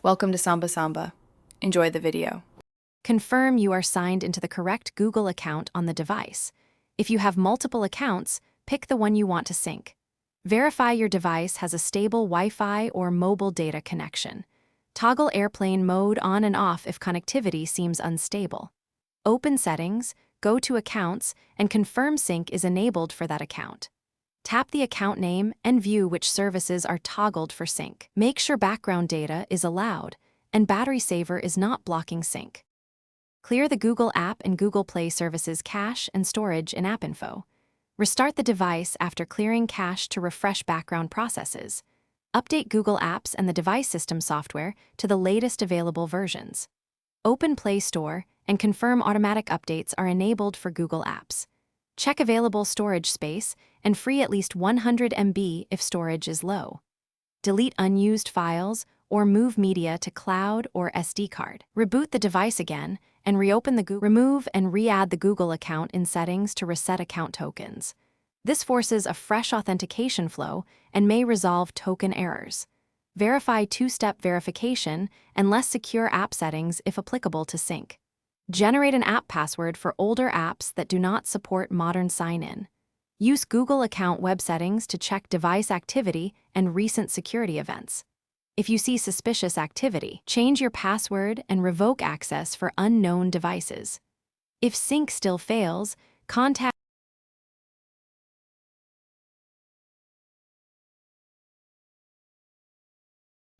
Welcome to Samba Samba. Enjoy the video. Confirm you are signed into the correct Google account on the device. If you have multiple accounts, pick the one you want to sync. Verify your device has a stable Wi-Fi or mobile data connection. Toggle airplane mode on and off if connectivity seems unstable. Open Settings, go to Accounts, and confirm sync is enabled for that account. Tap the account name and view which services are toggled for sync. Make sure background data is allowed and battery saver is not blocking sync. Clear the Google App and Google Play Services cache and storage in App Info. Restart the device after clearing cache to refresh background processes. Update Google Apps and the device system software to the latest available versions. Open Play Store and confirm automatic updates are enabled for Google Apps. Check available storage space and free at least 100 MB if storage is low. Delete unused files or move media to cloud or SD card. Reboot the device again and reopen the Google. Remove and re-add the Google account in settings to reset account tokens. This forces a fresh authentication flow and may resolve token errors. Verify two-step verification and less secure app settings if applicable to sync. Generate an app password for older apps that do not support modern sign-in. Use Google account web settings to check device activity and recent security events. If you see suspicious activity, change your password and revoke access for unknown devices. If sync still fails, contact.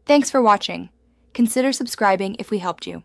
Thanks for watching. Consider subscribing if we helped you.